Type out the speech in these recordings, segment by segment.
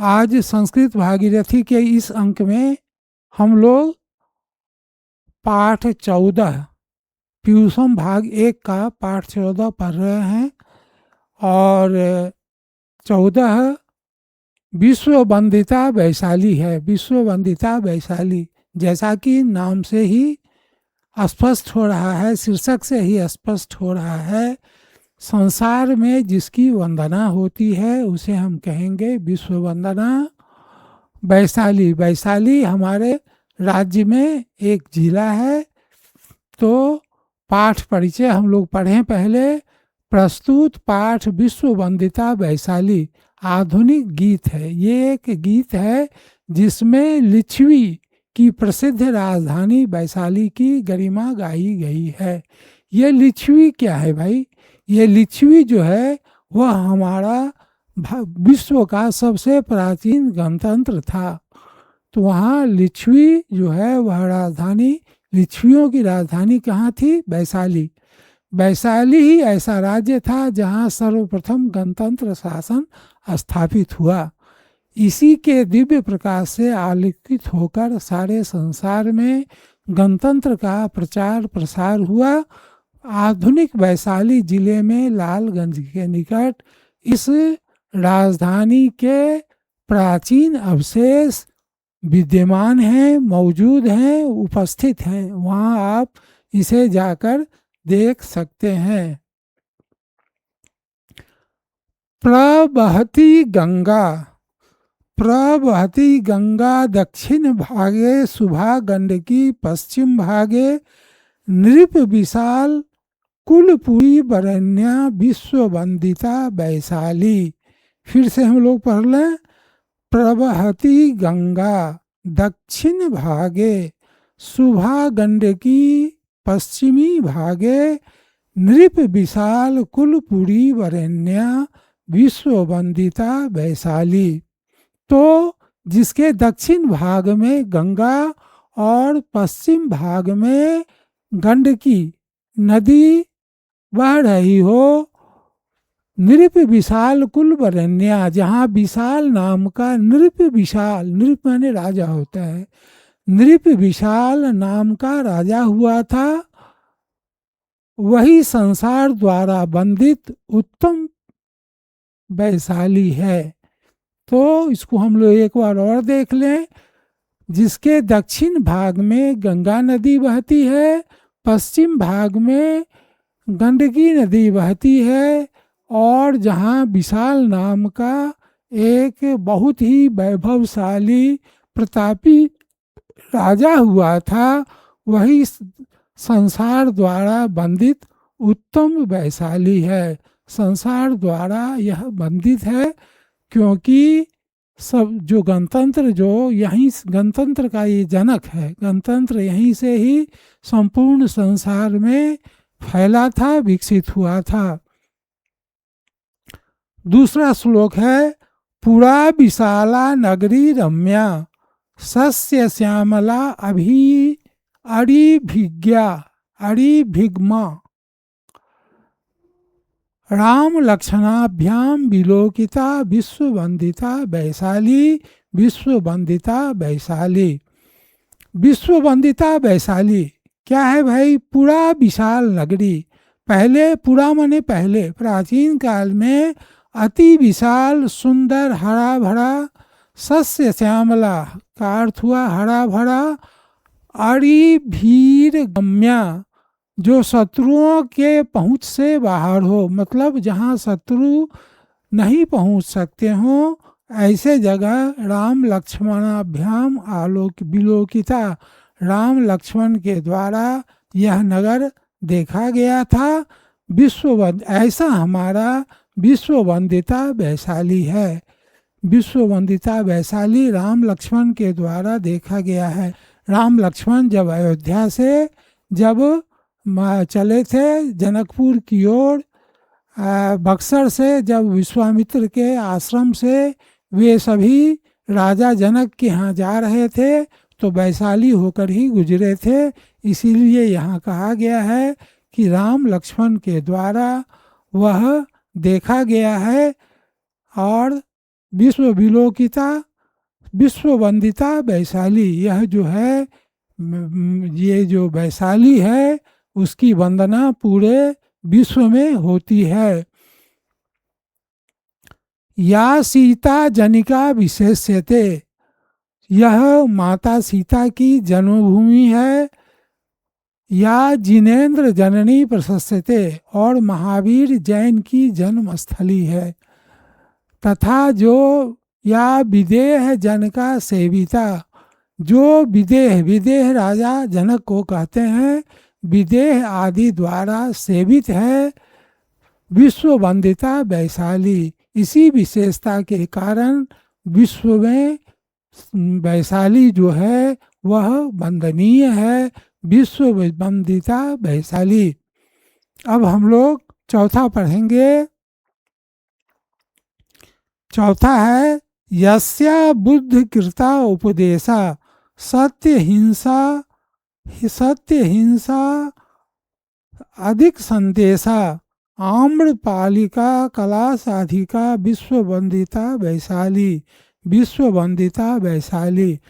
आज संस्कृत भागीरथी के इस अंक में हम लोग पाठ 14 पीयूषम भाग 1 का पाठ 14 पढ़ रहे हैं। और 14 विश्व वंदिता वैशाली है। विश्व वंदिता वैशाली, जैसा कि नाम से ही स्पष्ट हो रहा है, शीर्षक से ही स्पष्ट हो रहा है, संसार में जिसकी वंदना होती है उसे हम कहेंगे विश्व वंदना वैशाली। वैशाली हमारे राज्य में एक जिला है। तो पाठ परिचय हम लोग पढ़ें पहले। प्रस्तुत पाठ विश्व वंदिता वैशाली आधुनिक गीत है। ये एक गीत है जिसमें लिच्छवी की प्रसिद्ध राजधानी वैशाली की गरिमा गाई गई है। ये लिच्छवी क्या है भाई? ये लिच्छवी जो है वह हमारा विश्व का सबसे प्राचीन गणतंत्र था। तो वहाँ लिच्छवी जो है वह राजधानी, लिच्छवियों की राजधानी कहाँ थी? वैशाली। वैशाली ही ऐसा राज्य था जहाँ सर्वप्रथम गणतंत्र शासन स्थापित हुआ। इसी के दिव्य प्रकाश से आलोकित होकर सारे संसार में गणतंत्र का प्रचार प्रसार हुआ। आधुनिक वैशाली जिले में लालगंज के निकट इस राजधानी के प्राचीन अवशेष विद्यमान हैं, मौजूद हैं, उपस्थित हैं। वहाँ आप इसे जाकर देख सकते हैं। प्रवहती गंगा, प्रवहती गंगा दक्षिण भागे शुभा गंडकी पश्चिम भागे नृप विशाल कुलपुरी वरण्या विश्व वंदिता वैशाली। फिर से हम लोग पढ़ लें। प्रवहती गंगा दक्षिण भागे शुभा गंडकी पश्चिमी भागे नृप विशाल कुलपुरी वरेण्या विश्व वंदिता वैशाली। तो जिसके दक्षिण भाग में गंगा और पश्चिम भाग में गंडकी नदी बह रही हो, नृप विशाल कुल वरेण्या, जहाँ विशाल नाम का नृप विशाल, नृप माने राजा होता है, नृप विशाल नाम का राजा हुआ था, वही संसार द्वारा वंदित उत्तम वैशाली है। तो इसको हम लोग एक बार और देख लें। जिसके दक्षिण भाग में गंगा नदी बहती है, पश्चिम भाग में गंडकी नदी बहती है, और जहाँ विशाल नाम का एक बहुत ही वैभवशाली प्रतापी राजा हुआ था, वही संसार द्वारा वंदित उत्तम वैशाली है। संसार द्वारा यह वंदित है क्योंकि सब जो गणतंत्र, जो यहीं गणतंत्र का ये जनक है, गणतंत्र यहीं से ही संपूर्ण संसार में फैला था, विकसित हुआ था। दूसरा श्लोक है। पुरा विशाला नगरी रम्या सस्य श्यामला अरिभिग्मा राम लक्षणाभ्याम विलोकिता विश्व वंदिता वैशाली। विश्व वंदिता वैशाली, विश्व वंदिता वैशाली क्या है भाई? पुरा विशाल नगरी। पहले, पुरा माने पहले, प्राचीन काल में अति विशाल सुंदर हरा भरा, सस्य श्यामला का अर्थ हुआ हरा भरा, अरिभीर गम्या जो शत्रुओं के पहुंच से बाहर हो, मतलब जहां शत्रु नहीं पहुंच सकते हो, ऐसे जगह राम लक्ष्मणाभ्याम आलोक विलोकिता, राम लक्ष्मण के द्वारा यह नगर देखा गया था। ऐसा हमारा विश्व वंदिता वैशाली है। विश्व वंदिता वैशाली राम लक्ष्मण के द्वारा देखा गया है। राम लक्ष्मण जब अयोध्या से जब चले थे जनकपुर की ओर, बक्सर से जब विश्वामित्र के आश्रम से वे सभी राजा जनक के यहाँ जा रहे थे, तो वैशाली होकर ही गुजरे थे। इसीलिए यहाँ कहा गया है कि राम लक्ष्मण के द्वारा वह देखा गया है। और विश्व विलोकिता विश्व वंदिता वैशाली। यह जो है ये जो वैशाली है उसकी वंदना पूरे विश्व में होती है। या सीता जनिका विशेष्यते, यह माता सीता की जन्मभूमि है। या जिनेन्द्र जननी प्रशस्यते, और महावीर जैन की जन्मस्थली है। तथा जो या विदेह जनका सेविता, जो विदेह, विदेह राजा जनक को कहते हैं, विदेह आदि द्वारा सेवित है। विश्व वंदिता वैशाली, इसी विशेषता के कारण विश्व में वैशाली जो है वह वंदनीय है। विश्व वंदिता वैशाली। अब हम लोग चौथा पढ़ेंगे। चौथा है यस्या बुद्ध कृता उपदेशा सत्य हिंसा अधिक संदेशा आम्रपालिका कला साधिका विश्व वंदिता वैशाली। विश्व वंदिता वैशाली,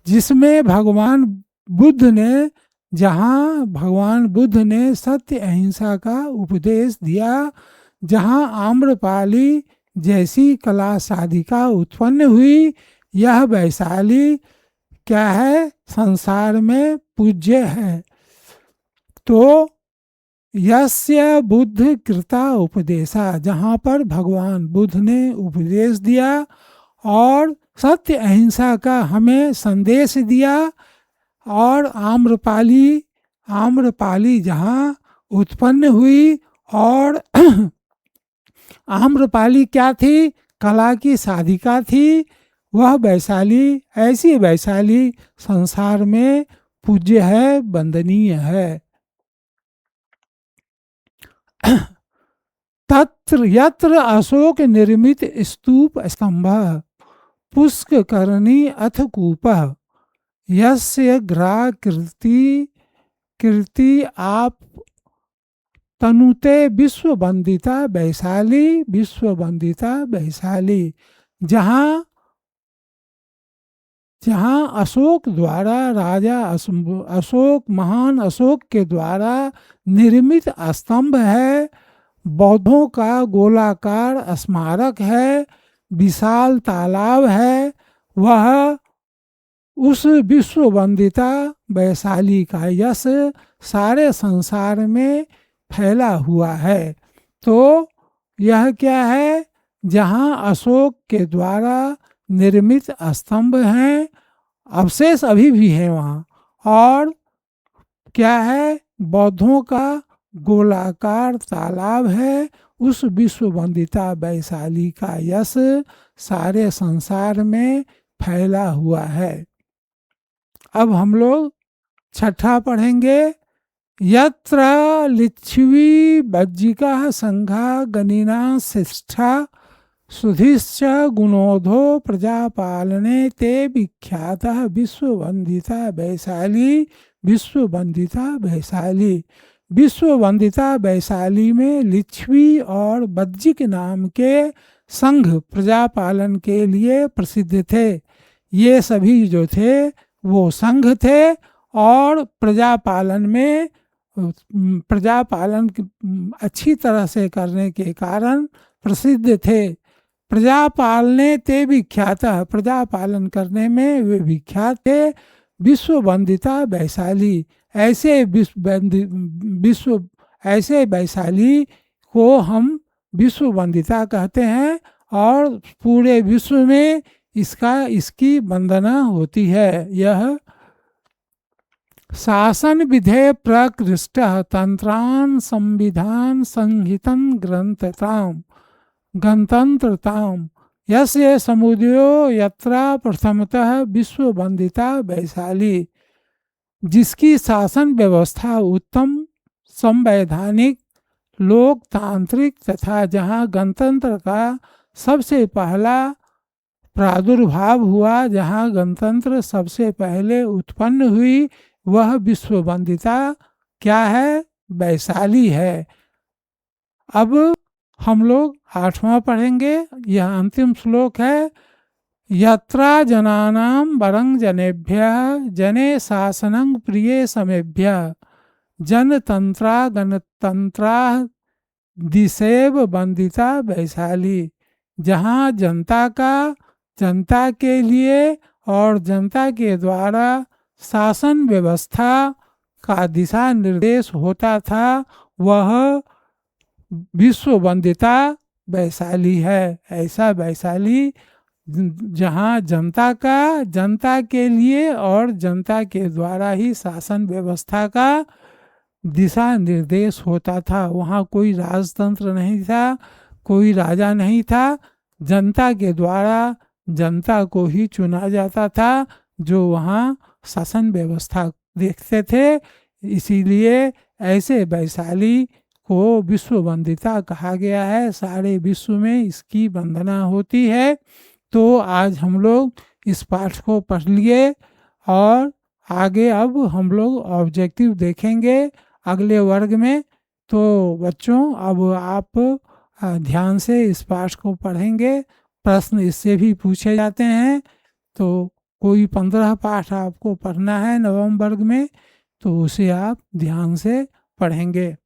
जिसमें भगवान बुद्ध ने सत्य अहिंसा का उपदेश दिया, जहाँ आम्रपाली जैसी कला साधिका उत्पन्न हुई। यह वैशाली क्या है, संसार में पूज्य है। तो यस्य बुद्ध कृता उपदेशा, जहाँ पर भगवान बुद्ध ने उपदेश दिया और सत्य अहिंसा का हमें संदेश दिया। और आम्रपाली जहाँ उत्पन्न हुई, और आम्रपाली क्या थी, कला की साधिका थी, वह वैशाली, ऐसी वैशाली संसार में पूज्य है, वंदनीय है। तत्र यत्र अशोक निर्मित स्तूप स्तंभ पुष्करणी अथ कूप यस्य ग्रा कीर्ति आप तनुते विश्व वंदिता वैशाली। विश्व वंदिता वैशाली, जहाँ अशोक द्वारा, राजा अशोक, महान अशोक के द्वारा निर्मित स्तंभ है, बौद्धों का गोलाकार स्मारक है, विशाल तालाब है, वह उस विश्व वंदिता वैशाली का यश सारे संसार में फैला हुआ है। तो यह क्या है, जहाँ अशोक के द्वारा निर्मित स्तंभ हैं, अवशेष अभी भी हैं वहाँ, और क्या है, बौद्धों का गोलाकार तालाब है, उस विश्व वंदिता वैशाली का यश सारे संसार में फैला हुआ है। अब हम लोग छठा पढ़ेंगे। यत्र लिच्छवी वज्जिका संघा गणिना शिष्ठा सुधिश्च गुणोधो प्रजापालने ते विख्यातः विश्व वंदिता वैशाली। विश्व वंदिता वैशाली, विश्व वंदिता वैशाली में लिच्छवी और वज्जिक नाम के संघ प्रजापालन के लिए प्रसिद्ध थे। ये सभी जो थे वो संघ थे, और प्रजापालन अच्छी तरह से करने के कारण प्रसिद्ध थे। प्रजापालने ते विख्यात, प्रजापालन करने में वे विख्यात थे। विश्व वंदिता वैशाली, ऐसे वैशाली को हम विश्व वंदिता कहते हैं, और पूरे विश्व में इसकी वंदना होती है। यह शासन विधेय प्रकृष्ट तंत्रान संविधान संहितं गणतंत्रताम यस्य समुदयो यत्रा प्रथमतः विश्व वंदिता वैशाली, जिसकी शासन व्यवस्था उत्तम, संवैधानिक, लोकतांत्रिक तथा जहाँ गणतंत्र का सबसे पहला प्रादुर्भाव हुआ, जहाँ गणतंत्र सबसे पहले उत्पन्न हुई, वह विश्व वंदिता क्या है, वैशाली है। अब हम लोग 8वां पढ़ेंगे। यह अंतिम श्लोक है। यत्रा जनानां वरं जनेभ्यः जने शासनं प्रिये समेभ्यः जनतंत्रा गणतंत्रा दिसेव वंदिता वैशाली। जहाँ जनता का जनता के लिए और जनता के द्वारा शासन व्यवस्था का दिशा निर्देश होता था, वह विश्व वंदिता वैशाली है। ऐसा वैशाली जहाँ जनता का जनता के लिए और जनता के द्वारा ही शासन व्यवस्था का दिशा निर्देश होता था। वहाँ कोई राजतंत्र नहीं था, कोई राजा नहीं था। जनता के द्वारा जनता को ही चुना जाता था, जो वहाँ शासन व्यवस्था देखते थे। इसीलिए ऐसे वैशाली को विश्व वंदिता कहा गया है। सारे विश्व में इसकी वंदना होती है। तो आज हम लोग इस पाठ को पढ़ लिए और आगे अब हम लोग ऑब्जेक्टिव देखेंगे अगले वर्ग में। तो बच्चों, अब आप ध्यान से इस पाठ को पढ़ेंगे। प्रश्न इससे भी पूछे जाते हैं। तो कोई 15 पाठ आपको पढ़ना है नवम वर्ग में, तो उसे आप ध्यान से पढ़ेंगे।